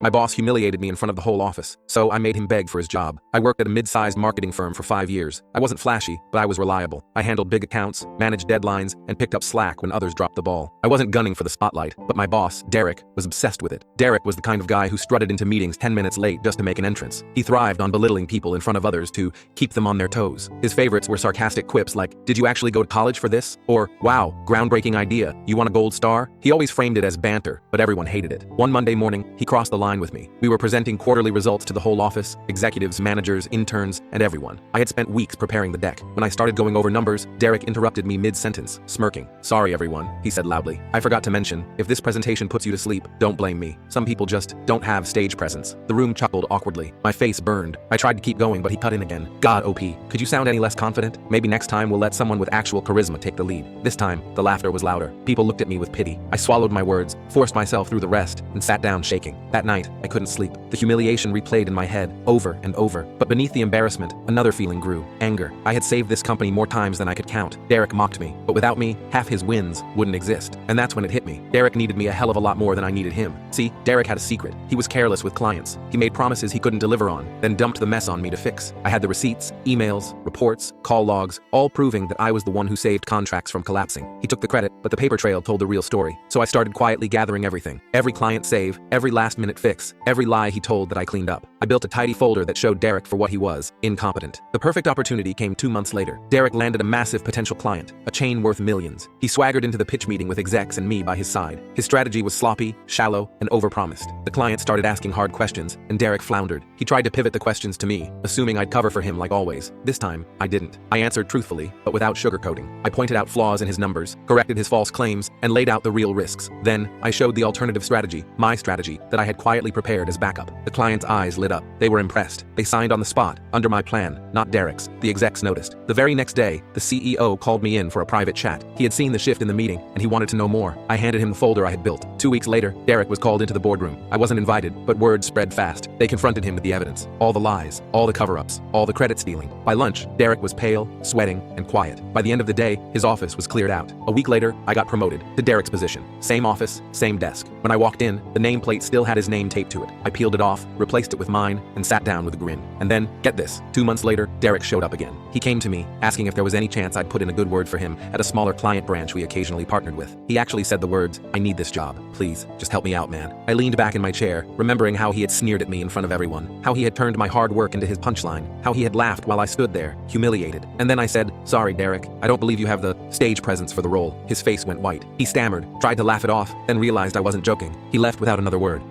My boss humiliated me in front of the whole office, so I made him beg for his job. I worked at a mid-sized marketing firm for 5 years. I wasn't flashy, but I was reliable. I handled big accounts, managed deadlines, and picked up slack when others dropped the ball. I wasn't gunning for the spotlight, but my boss, Derek, was obsessed with it. Derek was the kind of guy who strutted into meetings 10 minutes late just to make an entrance. He thrived on belittling people in front of others to keep them on their toes. His favorites were sarcastic quips like, "Did you actually go to college for this?" Or, "Wow, groundbreaking idea. You want a gold star?" He always framed it as banter, but everyone hated it. One Monday morning, he crossed the line with me. We were presenting quarterly results to the whole office, executives, managers, interns, and everyone. I had spent weeks preparing the deck. When I started going over numbers, Derek interrupted me mid-sentence, smirking. "Sorry, everyone," he said loudly. "I forgot to mention, if this presentation puts you to sleep, don't blame me. Some people just don't have stage presence." The room chuckled awkwardly. My face burned. I tried to keep going, but he cut in again. "God, OP, could you sound any less confident? Maybe next time we'll let someone with actual charisma take the lead." This time, the laughter was louder. People looked at me with pity. I swallowed my words, forced myself through the rest, and sat down shaking. That night, I couldn't sleep. The humiliation replayed in my head, over and over. But beneath the embarrassment, another feeling grew. Anger. I had saved this company more times than I could count. Derek mocked me, but without me, half his wins wouldn't exist. And that's when it hit me. Derek needed me a hell of a lot more than I needed him. See, Derek had a secret. He was careless with clients. He made promises he couldn't deliver on, then dumped the mess on me to fix. I had the receipts, emails, reports, call logs, all proving that I was the one who saved contracts from collapsing. He took the credit, but the paper trail told the real story. So I started quietly gathering everything. Every client save, every last-minute fix, every lie he told that I cleaned up. I built a tidy folder that showed Derek for what he was, incompetent. The perfect opportunity came 2 months later. Derek landed a massive potential client, a chain worth millions. He swaggered into the pitch meeting with execs and me by his side. His strategy was sloppy, shallow, and overpromised. The client started asking hard questions, and Derek floundered. He tried to pivot the questions to me, assuming I'd cover for him like always. This time, I didn't. I answered truthfully, but without sugarcoating. I pointed out flaws in his numbers, corrected his false claims, and laid out the real risks. Then, I showed the alternative strategy, my strategy, that I had quietly prepared as backup. The client's eyes lit up. They were impressed. They signed on the spot, under my plan, not Derek's. The execs noticed. The very next day, the CEO called me in for a private chat. He had seen the shift in the meeting, and he wanted to know more. I handed him the folder I had built. 2 weeks later, Derek was called into the boardroom. I wasn't invited, but word spread fast. They confronted him with the evidence. All the lies, all the cover-ups, all the credit stealing. By lunch, Derek was pale, sweating, and quiet. By the end of the day, his office was cleared out. A week later, I got promoted to Derek's position. Same office, same desk. When I walked in, the nameplate still had his name taped to it. I peeled it off, replaced it with mine, and sat down with a grin. And then, get this, 2 months later, Derek showed up again. He came to me, asking if there was any chance I'd put in a good word for him at a smaller client branch we occasionally partnered with. He actually said the words, "I need this job. Please, just help me out, man." I leaned back in my chair, remembering how he had sneered at me in front of everyone, how he had turned my hard work into his punchline, how he had laughed while I stood there, humiliated. And then I said, "Sorry, Derek, I don't believe you have the stage presence for the role." His face went white. He stammered, tried to laugh it off, then realized I wasn't joking. He left without another word.